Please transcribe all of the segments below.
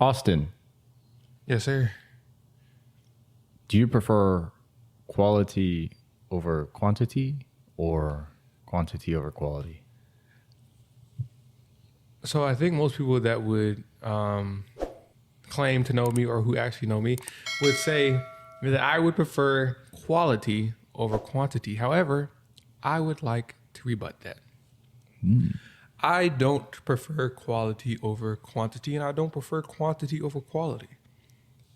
Austin, Yes, sir. do you prefer quality over quantity or quantity over quality? So I think most people that would claim to know me or who actually know me would say that I would prefer quality over quantity. However, I would like to rebut that. I don't prefer quality over quantity, and I don't prefer quantity over quality.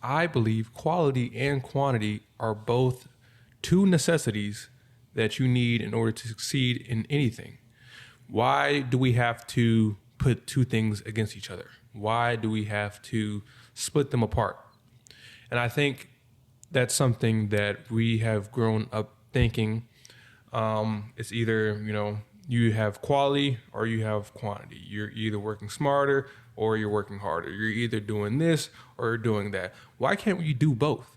I believe quality and quantity are both two necessities that you need in order to succeed in anything. Why do we have to put two things against each other? Why do we have to split them apart? And I think that's something that we have grown up thinking. It's either, you have quality or you have quantity. You're either working smarter or you're working harder. You're either doing this or you're doing that. Why can't we do both?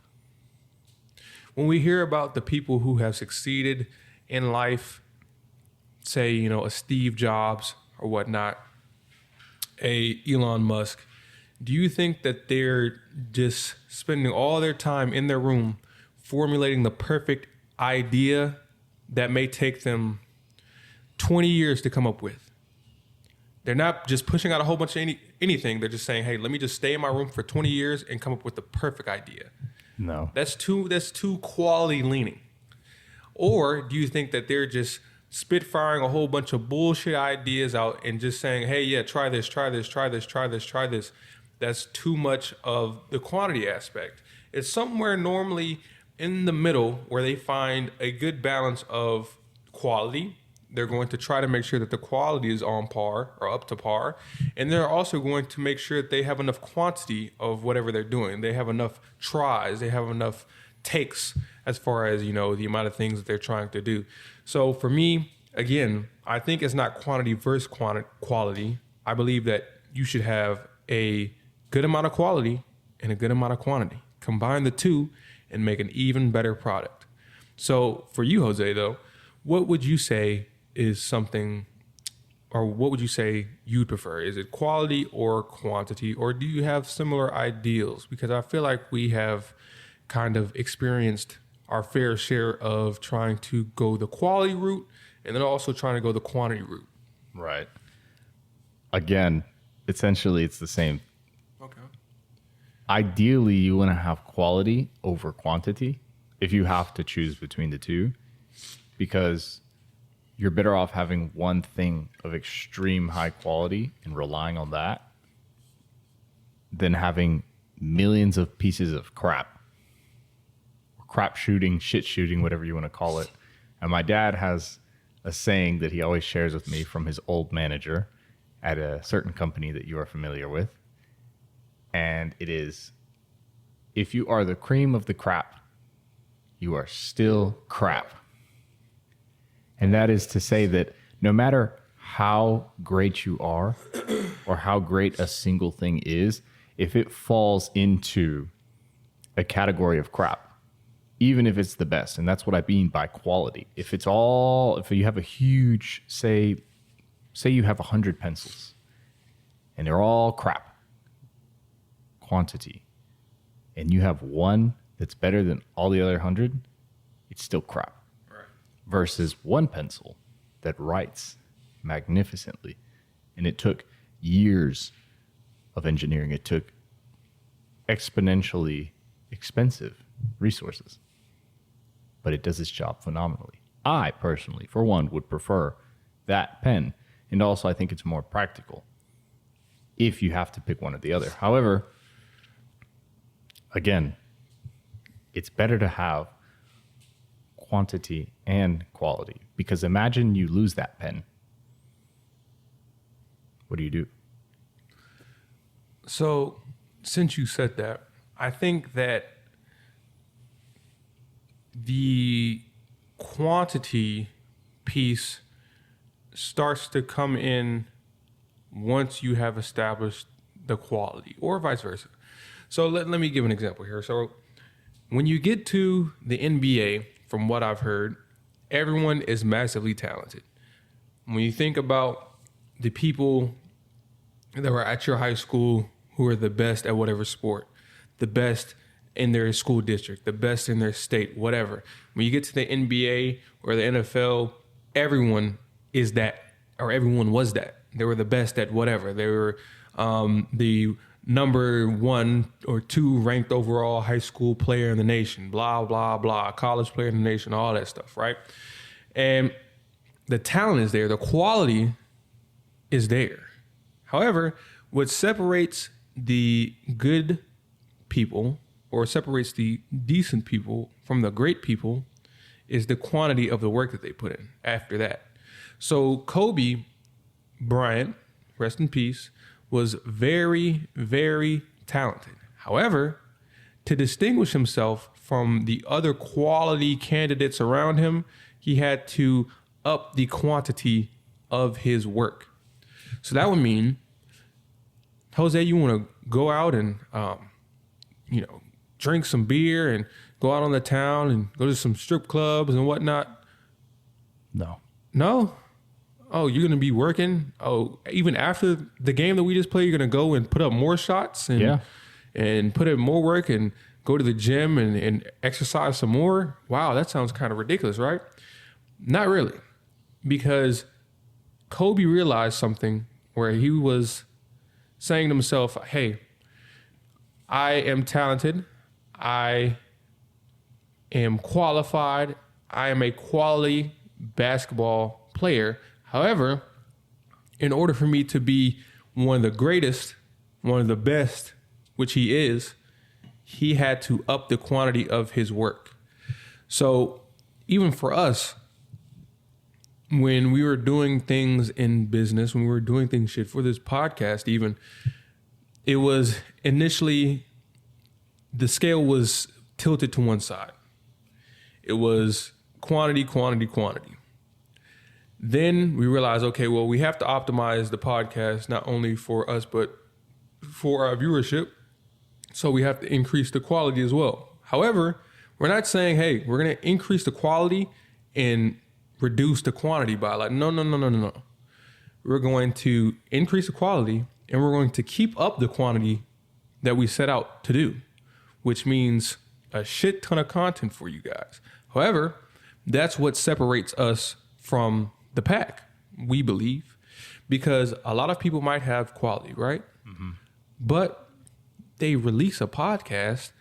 When we hear about the people who have succeeded in life, say, a Steve Jobs or whatnot, a Elon Musk, do you think that they're just spending all their time in their room formulating the perfect idea that may take them 20 years to come up with? They're not just pushing out a whole bunch of anything. They're just saying, hey, let me just stay in my room for 20 years and come up with the perfect idea. No. That's too quality leaning. Or do you think that they're just spitfiring a whole bunch of bullshit ideas out and just saying, hey, yeah, try this, try this, try this, try this, try this? That's too much of the quantity aspect. It's somewhere normally in the middle where they find a good balance of quality. They're going to try to make sure that the quality is on par or up to par. And they're also going to make sure that they have enough quantity of whatever they're doing. They have enough tries. They have enough takes as far as, the amount of things that they're trying to do. So for me, again, I think it's not quantity versus quality. I believe that you should have a good amount of quality and a good amount of quantity. Combine the two and make an even better product. So for you, Jose, though, what would you say is something, or what would you say you'd prefer? Is it quality or quantity, or do you have similar ideals? Because I feel like we have kind of experienced our fair share of trying to go the quality route and then also trying to go the quantity route. Right. Again, essentially it's the same. Okay. Ideally, you want to have quality over quantity if you have to choose between the two, because you're better off having one thing of extreme high quality and relying on that than having millions of pieces of crap shooting, shit shooting, whatever you want to call it. And my dad has a saying that he always shares with me from his old manager at a certain company that you are familiar with. And it is, if you are the cream of the crap, you are still crap. And that is to say that no matter how great you are or how great a single thing is, if it falls into a category of crap, even if it's the best, and that's what I mean by quality. If you have a huge, say you have 100 pencils and they're all crap quantity, and you have one that's better than all the other 100, it's still crap. Versus one pencil that writes magnificently. And it took years of engineering. It took exponentially expensive resources. But it does its job phenomenally. I personally, for one, would prefer that pen. And also, I think it's more practical if you have to pick one or the other. However, again, it's better to have quantity and quality, because imagine you lose that pen. What do you do? So since you said that, I think that the quantity piece starts to come in once you have established the quality, or vice versa. So let me give an example here. So when you get to the NBA, from what I've heard, everyone is massively talented. When you think about the people that were at your high school who are the best at whatever sport, the best in their school district, the best in their state, whatever. When you get to the NBA or the NFL, everyone is that, or everyone was that. They were the best at whatever. They were the number 1 or 2 ranked overall high school player in the nation, blah, blah, blah, college player in the nation, all that stuff, right? And the talent is there. The quality is there. However, what separates the good people or separates the decent people from the great people is the quantity of the work that they put in after that. So Kobe Bryant, rest in peace, was very, very talented. However, to distinguish himself from the other quality candidates around him, he had to up the quantity of his work. So that would mean, Jose, you want to go out and, drink some beer and go out on the town and go to some strip clubs and whatnot? No. No? Oh, you're going to be working? Oh, even after the game that we just played, you're going to go and put up more shots and put in more work and go to the gym and exercise some more? Wow, that sounds kind of ridiculous, right? Not really. Because Kobe realized something where he was saying to himself, hey, I am talented. I am qualified. I am a quality basketball player. However, in order for me to be one of the greatest, one of the best, which he is, he had to up the quantity of his work. So even for us, when we were doing things in business, when we were doing things for this podcast even, it was initially, the scale was tilted to one side. It was quantity, quantity, quantity. Then we realized, okay, well, we have to optimize the podcast, not only for us, but for our viewership. So we have to increase the quality as well. However, we're not saying, hey, we're going to increase the quality and reduce the quantity by no. We're going to increase the quality and we're going to keep up the quantity that we set out to do, which means a shit ton of content for you guys. However, that's what separates us from the pack, we believe, because a lot of people might have quality, right? Mm-hmm. But they release a podcast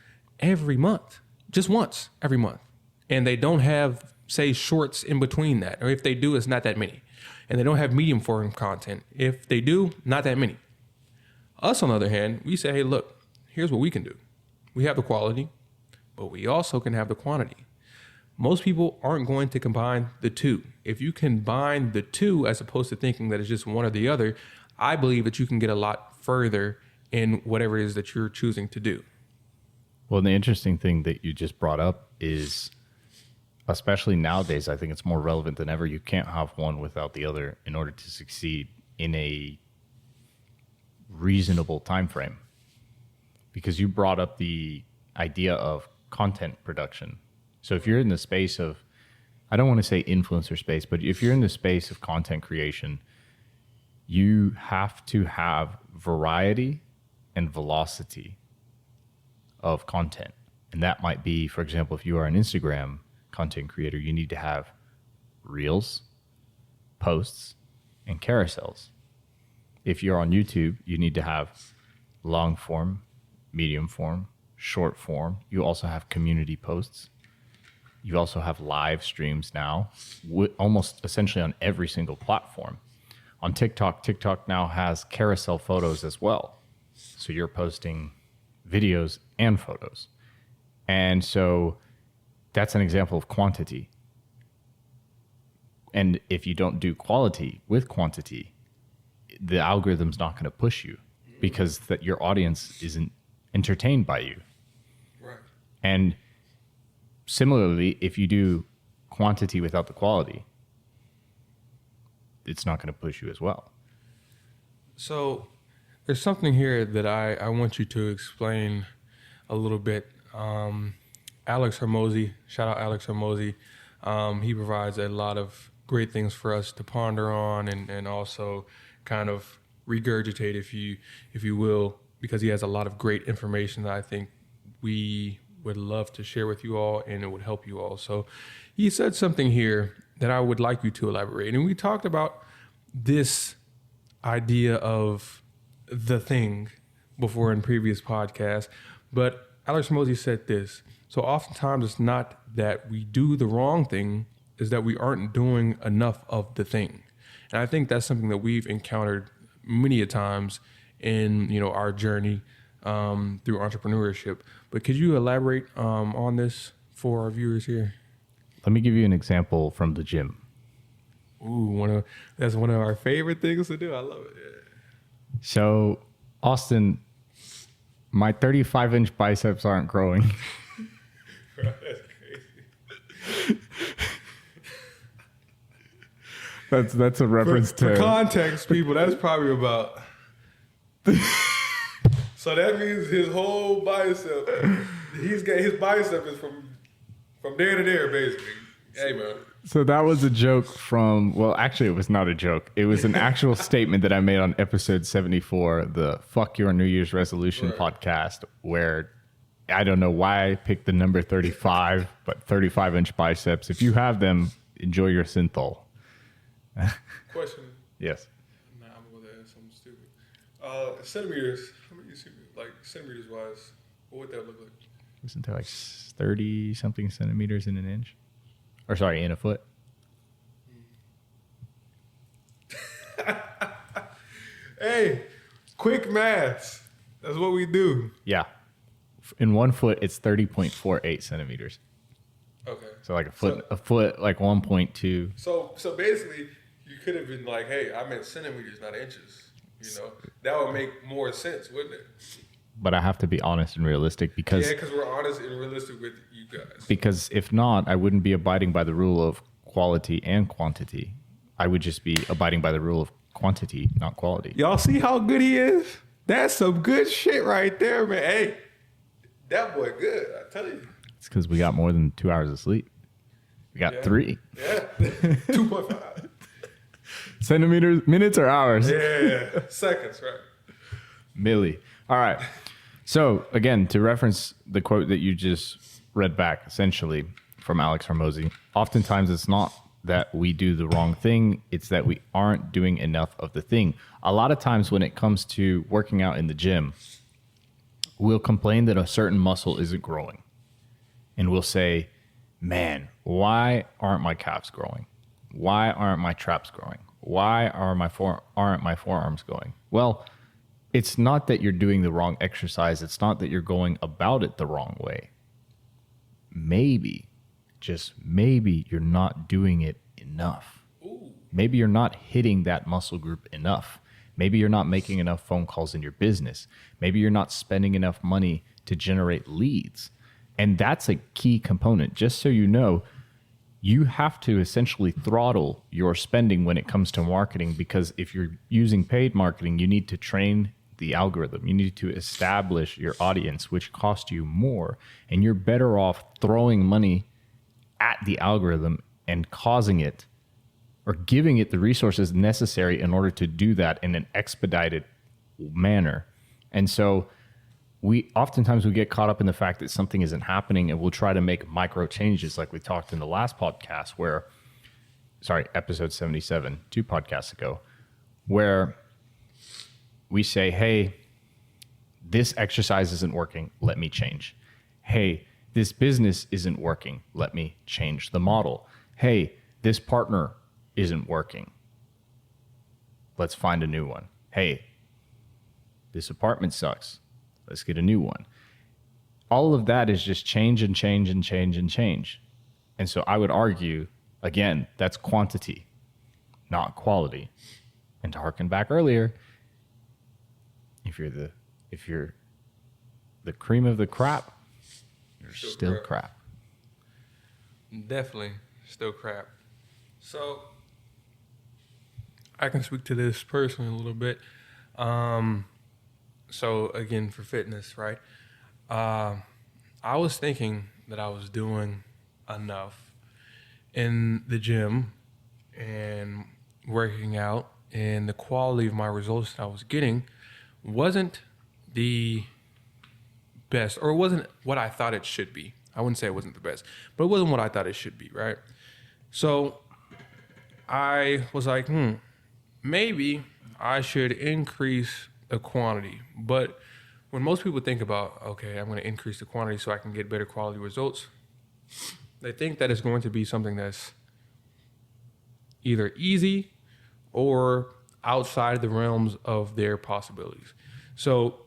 every month, just once every month. And they don't have, say, shorts in between that. Or if they do, it's not that many. And they don't have medium form content. If they do, not that many. Us, on the other hand, we say, hey, look, here's what we can do. We have the quality, but we also can have the quantity. Most people aren't going to combine the two. If you combine the two as opposed to thinking that it's just one or the other, I believe that you can get a lot further in whatever it is that you're choosing to do. Well, the interesting thing that you just brought up is, especially nowadays, I think it's more relevant than ever. You can't have one without the other in order to succeed in a reasonable time frame. Because you brought up the idea of content production. So if you're in the space of, I don't want to say influencer space, but if you're in the space of content creation, you have to have variety and velocity of content. And that might be, for example, if you are an Instagram content creator, you need to have reels, posts, and carousels. If you're on YouTube, you need to have long form, medium form, short form. You also have community posts. You also have live streams now, almost essentially on every single platform. On TikTok now has carousel photos as well. So you're posting videos and photos. And so that's an example of quantity. And if you don't do quality with quantity, the algorithm's not going to push you because that your audience isn't entertained by you. Right. And similarly, if you do quantity without the quality, it's not going to push you as well. So there's something here that I want you to explain a little bit. Alex Hermosi, shout out Alex Hermosi. He provides a lot of great things for us to ponder on and also kind of regurgitate, if you will, because he has a lot of great information that I think we would love to share with you all, and it would help you all. So he said something here that I would like you to elaborate. And we talked about this idea of the thing before in previous podcasts, but Alex Hormozi said this. So oftentimes it's not that we do the wrong thing, is that we aren't doing enough of the thing. And I think that's something that we've encountered many a times in, you know, our journey through entrepreneurship. But could you elaborate on this for our viewers here? Let me give you an example from the gym. Ooh, that's one of our favorite things to do. I love it. Yeah. So, Austin, my 35-inch biceps aren't growing. Bro, that's crazy. That's a reference For to context, people, that's probably about. So that means his whole bicep, his bicep is from there to there, basically. Hey, man. So that was a joke from, well, actually, it was not a joke. It was an actual statement that I made on episode 74, the Fuck Your New Year's Resolution podcast, where I don't know why I picked the number 35, but 35-inch biceps. If you have them, enjoy your synthol. Question. Yes. Nah, I'm going to ask something stupid. Centimeters, how many like centimeters wise, what would that look like? Isn't there like 30-something centimeters in an inch? Or sorry, in a foot? Hey, quick maths. That's what we do. Yeah. In 1 foot, it's 30.48 centimeters. Okay. So like a foot, like 1.2. So basically, you could have been like, hey, I meant centimeters, not inches. You know, that would make more sense, wouldn't it? But I have to be honest and realistic because... Yeah, because we're honest and realistic with you guys. Because if not, I wouldn't be abiding by the rule of quality and quantity. I would just be abiding by the rule of quantity, not quality. Y'all see how good he is? That's some good shit right there, man. Hey, that boy good, I tell you. It's because we got more than 2 hours of sleep. We got 3. Yeah, 2.5. Centimeters, minutes or hours? Yeah, seconds, right? Milli. All right. So again, to reference the quote that you just read back, essentially from Alex Hormozi, oftentimes it's not that we do the wrong thing, it's that we aren't doing enough of the thing. A lot of times when it comes to working out in the gym, we'll complain that a certain muscle isn't growing. And we'll say, man, why aren't my calves growing? Why aren't my traps growing? Why aren't my forearms going? Well, it's not that you're doing the wrong exercise. It's not that you're going about it the wrong way. Maybe, just maybe, you're not doing it enough. Ooh. Maybe you're not hitting that muscle group enough. Maybe you're not making enough phone calls in your business. Maybe you're not spending enough money to generate leads. And that's a key component. Just so you know, you have to essentially throttle your spending when it comes to marketing, because if you're using paid marketing, you need to train the algorithm. You need to establish your audience, which costs you more. And you're better off throwing money at the algorithm and causing it or giving it the resources necessary in order to do that in an expedited manner. And so oftentimes we get caught up in the fact that something isn't happening, and we'll try to make micro changes like we talked in the last podcast episode 77, 2 podcasts ago, where we say, hey, this exercise isn't working, let me change. Hey, this business isn't working, let me change the model. Hey, this partner isn't working, let's find a new one. Hey, this apartment sucks, let's get a new one. All of that is just change and change and change and change. And so I would argue, again, that's quantity, not quality. And to harken back earlier, if you're the cream of the crop, you're still crap. Definitely still crap. So I can speak to this personally a little bit. So again, for fitness, right? I was thinking that I was doing enough in the gym and working out, and the quality of my results that I was getting wasn't the best, or it wasn't what I thought it should be. I wouldn't say it wasn't the best, but it wasn't what I thought it should be, right? So I was like, maybe I should increase the quantity. But when most people think about, okay, I'm going to increase the quantity so I can get better quality results, they think that it's going to be something that's either easy or outside the realms of their possibilities. So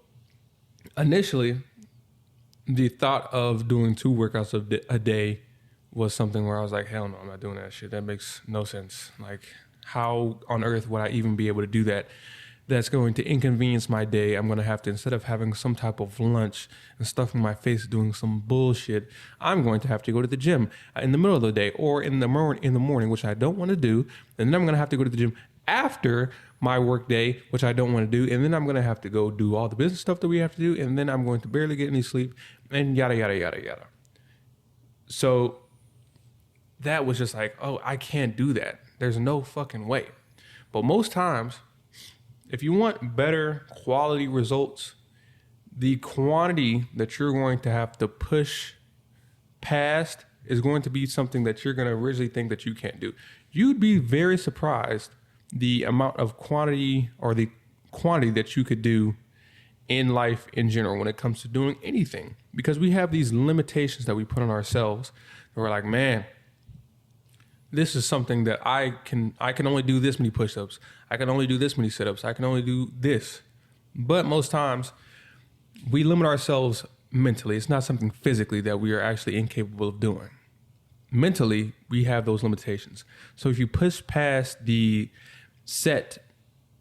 initially, the thought of doing 2 workouts a day was something where I was like, hell no, I'm not doing that shit. That makes no sense. Like, how on earth would I even be able to do that? That's going to inconvenience my day. I'm going to have to, instead of having some type of lunch and stuffing my face doing some bullshit, I'm going to have to go to the gym in the middle of the day or in the morning, which I don't want to do. And then I'm going to have to go to the gym after my work day, which I don't want to do. And then I'm going to have to go do all the business stuff that we have to do. And then I'm going to barely get any sleep and yada, yada, yada, yada. So that was just like, oh, I can't do that. There's no fucking way. But most times, if you want better quality results, the quantity that you're going to have to push past is going to be something that you're going to originally think that you can't do. You'd be very surprised the amount of quantity or the quantity that you could do in life in general when it comes to doing anything. Because we have these limitations that we put on ourselves. And we're like, man, this is something that I can only do this many push-ups. I can only do this many sit-ups. I can only do this. But most times we limit ourselves mentally. It's not something physically that we are actually incapable of doing. Mentally, we have those limitations. So if you push past the set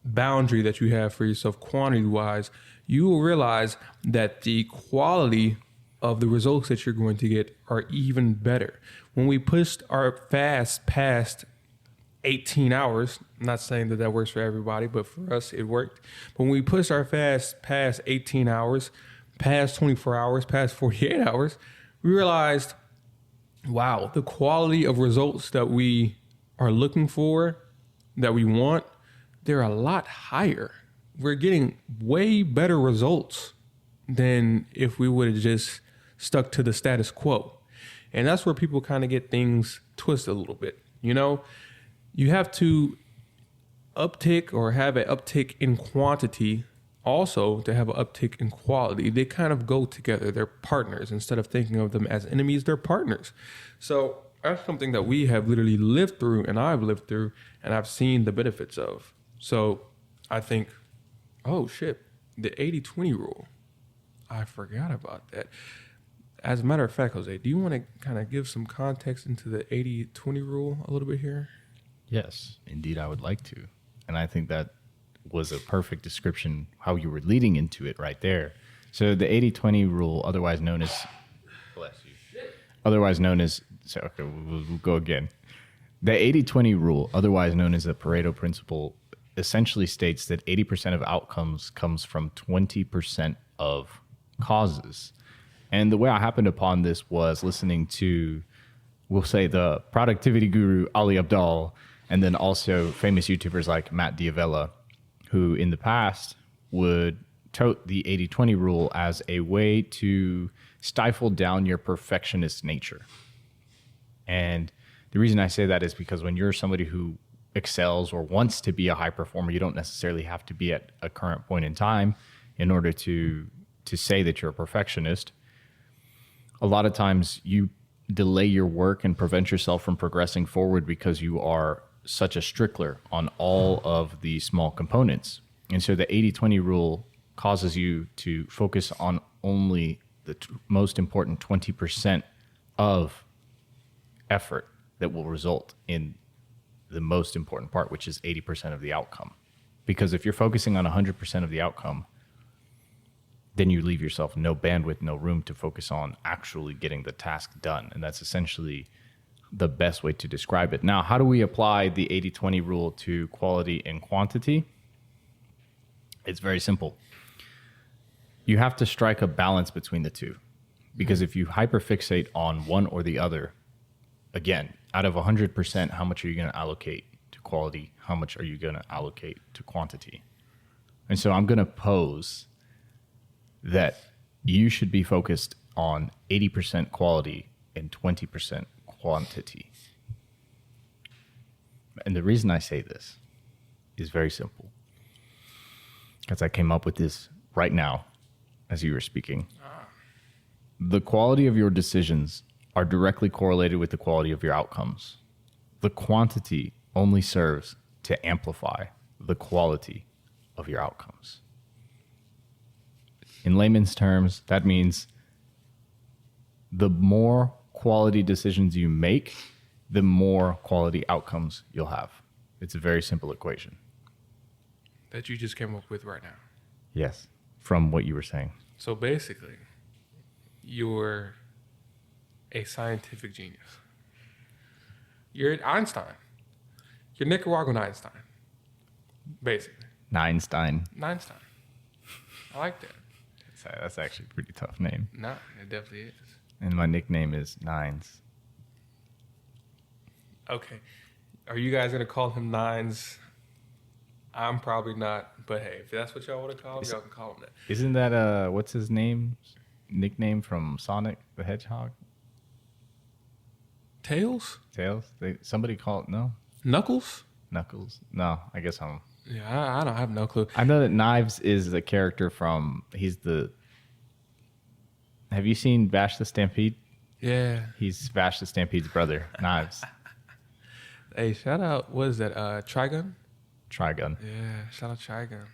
boundary that you have for yourself quantity-wise, you will realize that the quality of the results that you're going to get are even better. When we pushed our fast past 18 hours, I'm not saying that that works for everybody, but for us, it worked. But when we pushed our fast past 18 hours, past 24 hours, past 48 hours, we realized, wow, the quality of results that we are looking for, that we want, they're a lot higher. We're getting way better results than if we would have just stuck to the status quo. And that's where people kind of get things twisted a little bit. You know, you have to uptick or have an uptick in quantity also to have an uptick in quality. They kind of go together. They're partners. Instead of thinking of them as enemies, they're partners. So that's something that we have literally lived through, and I've lived through, and I've seen the benefits of. So I think, oh shit, the 80-20 rule. I forgot about that. As a matter of fact, Jose, do you want to kind of give some context into the 80-20 rule a little bit here? Yes, indeed, I would like to. And I think that was a perfect description how you were leading into it right there. So the 80-20 rule, otherwise known as, bless you, we'll go again. The 80-20 rule, otherwise known as the Pareto principle, essentially states that 80% of outcomes comes from 20% of causes. And the way I happened upon this was listening to, we'll say, the productivity guru Ali Abdaal, and then also famous YouTubers like Matt D'Avella, who in the past would tote the 80-20 rule as a way to stifle down your perfectionist nature. And the reason I say that is because when you're somebody who excels or wants to be a high performer, you don't necessarily have to be at a current point in time in order to say that you're a perfectionist. A lot of times you delay your work and prevent yourself from progressing forward because you are such a stickler on all of the small components. And so the 80-20 rule causes you to focus on only the most important 20% of effort that will result in the most important part, which is 80% of the outcome. Because if you're focusing on 100% of the outcome, then you leave yourself no bandwidth, no room to focus on actually getting the task done. And that's essentially the best way to describe it. Now, how do we apply the 80-20 rule to quality and quantity? It's very simple. You have to strike a balance between the two. Because if you hyperfixate on one or the other, again, out of 100%, how much are you going to allocate to quality? How much are you going to allocate to quantity? And so I'm going to pose that you should be focused on 80% quality and 20% quantity. And the reason I say this is very simple. Because I came up with this right now as you were speaking. The quality of your decisions are directly correlated with the quality of your outcomes. The quantity only serves to amplify the quality of your outcomes. In layman's terms, that means the more quality decisions you make, the more quality outcomes you'll have. It's a very simple equation. That you just came up with right now. Yes, from what you were saying. So basically, you're a scientific genius. You're Einstein. You're Nicaraguan Einstein. Basically. Einstein. Einstein. I like that. That's actually a pretty tough name. No, it definitely is. And my nickname is Nines. Okay. Are you guys going to call him Nines? I'm probably not. But hey, if that's what y'all want to call him, y'all can call him that. Isn't that, what's his name? Nickname from Sonic the Hedgehog? Tails? Tails? Somebody called, no? Knuckles? Knuckles? No, I guess I'm... Yeah, I don't have no clue. I know that Knives is the character from, have you seen Vash the Stampede? Yeah. He's Vash the Stampede's brother, Knives. Hey, shout out, what is that, Trigun? Trigun. Yeah, shout out Trigun.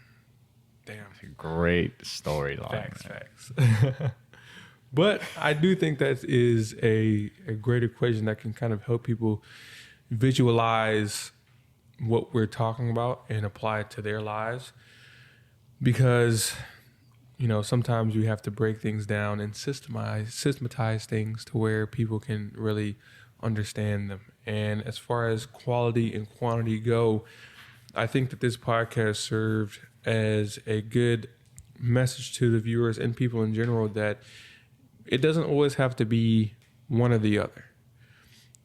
Damn. Great storyline. Facts. But I do think that is a great equation that can kind of help people visualize what we're talking about and apply it to their lives. Because, sometimes you have to break things down and systematize things to where people can really understand them. And as far as quality and quantity go, I think that this podcast served as a good message to the viewers and people in general that it doesn't always have to be one or the other.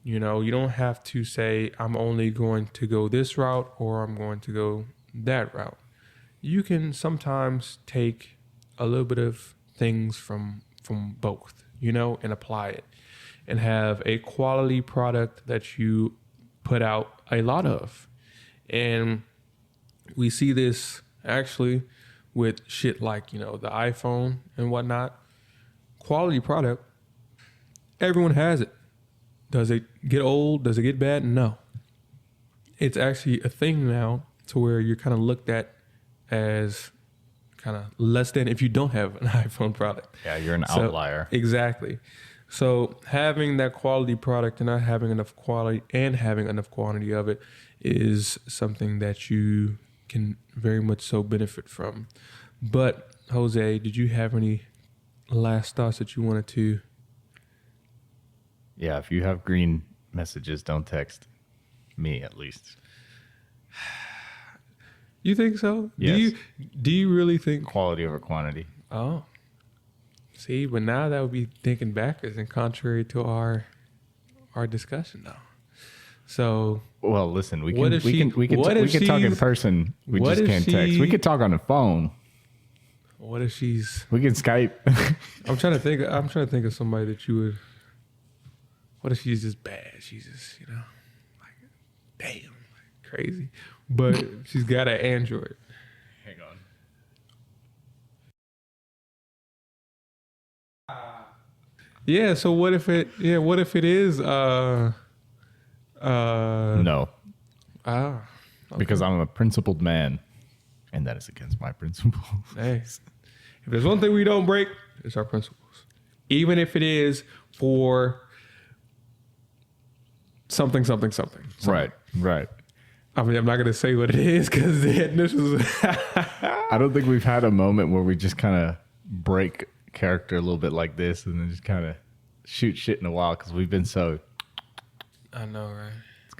You don't have to say, I'm only going to go this route or I'm going to go that route. You can sometimes take a little bit of things from both, and apply it and have a quality product that you put out a lot of. And we see this actually with shit like, the iPhone and whatnot. Quality product, everyone has it. Does it get old? Does it get bad? No. It's actually a thing now to where you're kind of looked at as kind of less than if you don't have an iPhone product. Yeah, you're an outlier. Exactly. So having that quality product and not having enough quality and having enough quantity of it is something that you can very much so benefit from. But Jose, did you have any last thoughts that you wanted to? Yeah, if you have green messages, don't text me at least. You think so? Yes. Do you really think Quality over quantity. Oh. See, but now that would be thinking backwards and contrary to our discussion though. So well, listen, we what can if we she- can we can what we if can talk in she's- person. We what just if can't text. she- We could talk on the phone. what if she's We can Skype. I'm trying to think of somebody that you would. What if she's just bad? She's just, like, damn, like crazy. But she's got an Android. Hang on. Yeah. So what if it? Yeah. What if it is? No, Okay. because I'm a principled man, and that is against my principles. Hey, if there's one thing we don't break, it's our principles. Even if it is for something. Right. I mean, I'm not going to say what it is because the initials. I don't think we've had a moment where we just kind of break character a little bit like this, and then just kind of shoot shit in a while because we've been so. I know,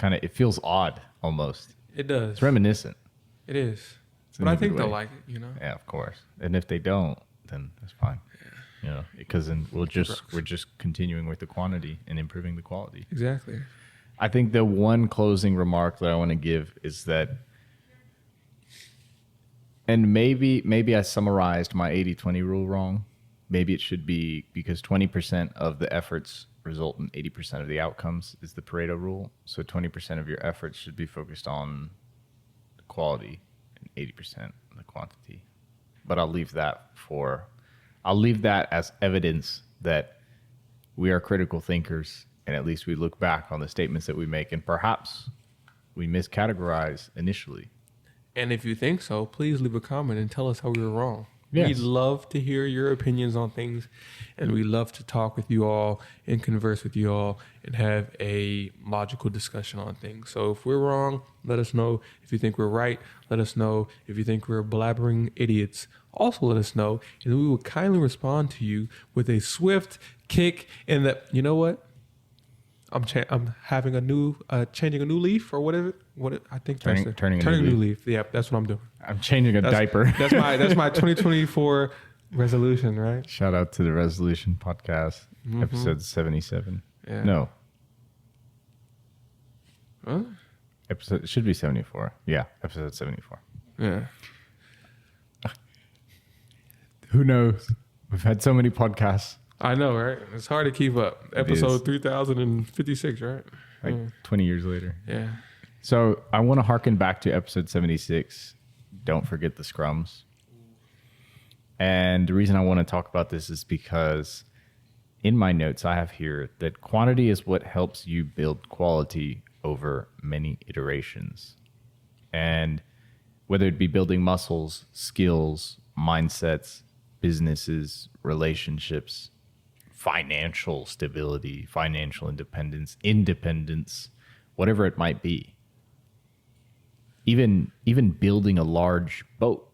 right? It feels odd almost. It does. It's reminiscent. It is. It's in But a I good think they'll way. like it, Yeah, of course. And if they don't, then that's fine. Because then we're just continuing with the quantity and improving the quality. Exactly. I think the one closing remark that I want to give is that And maybe I summarized my 80-20 rule wrong. Maybe it should be because 20% of the efforts result in 80% of the outcomes is the Pareto rule. So 20% of your efforts should be focused on the quality and 80% on the quantity. But I'll leave that as evidence that we are critical thinkers, and at least we look back on the statements that we make, and perhaps we miscategorize initially. And if you think so, please leave a comment and tell us how we were wrong. Yes. We'd love to hear your opinions on things, and we love to talk with you all and converse with you all and have a logical discussion on things. So if we're wrong, let us know. If you think we're right, let us know. If you think we're blabbering idiots, also let us know, and we will kindly respond to you with a swift kick in the, you know what? I'm having a new, changing a new leaf or whatever. I think Turning a new new leaf. Yeah, that's what I'm doing. I'm changing a diaper. That's my 2024 resolution, right? Shout out to the Resolution Podcast, episode 77. Yeah. No, Huh? it should be 74. Yeah, episode 74. Yeah. Who knows? We've had so many podcasts, I know, right? It's hard to keep up. Episode 3056, right? like 20 years later. Yeah. So I want to harken back to episode 76. Don't forget the scrums. And the reason I want to talk about this is because in my notes, I have here that quantity is what helps you build quality over many iterations. And whether it be building muscles, skills, mindsets, businesses, relationships, financial stability, financial independence, whatever it might be. Even building a large boat,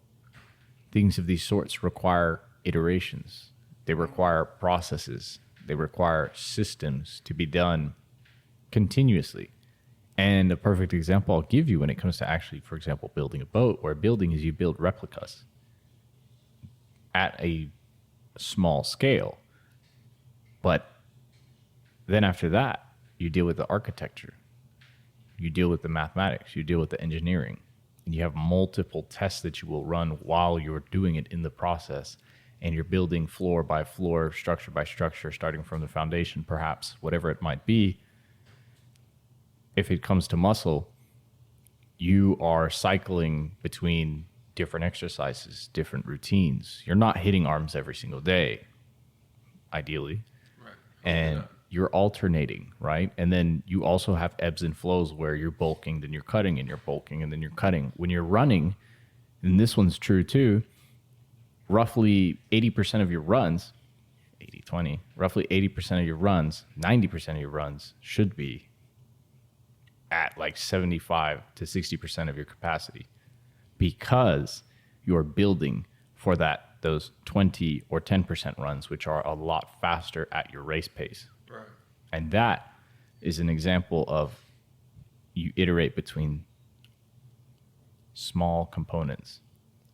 things of these sorts require iterations. They require processes. They require systems to be done continuously. And a perfect example I'll give you when it comes to actually, for example, building a boat, where building is you build replicas at a small scale. But then after that, you deal with the architecture. You deal with the mathematics, you deal with the engineering, and you have multiple tests that you will run while you're doing it in the process. And you're building floor by floor, structure by structure, starting from the foundation, perhaps, whatever it might be. If it comes to muscle, you are cycling between different exercises, different routines. You're not hitting arms every single day, ideally. Right. And you're alternating, right? And then you also have ebbs and flows where you're bulking, then you're cutting, and you're bulking, and then you're cutting. When you're running, and this one's true too, roughly 80% of your runs, 80-20, roughly 80% of your runs, 90% of your runs should be at like 75 to 60% of your capacity, because you're building for those 20 or 10% runs, which are a lot faster at your race pace. Right. And that is an example of you iterate between small components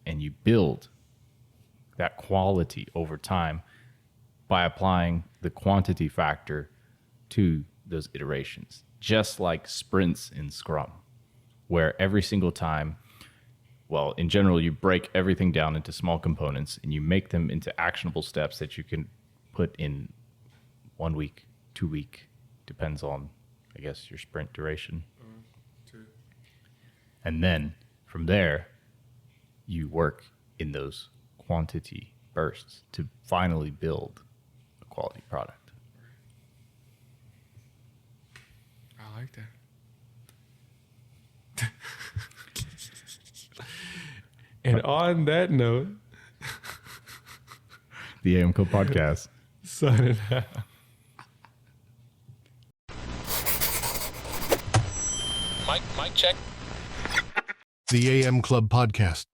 and you build that quality over time by applying the quantity factor to those iterations, just like sprints in Scrum, where every single time, well, in general, you break everything down into small components and you make them into actionable steps that you can put in 1 week, 2 week, depends on, I guess, your sprint duration. 2. And then from there, you work in those quantity bursts to finally build a quality product. I like that. And on that note, The AM Club Podcast. signing out. The AM Club Podcast.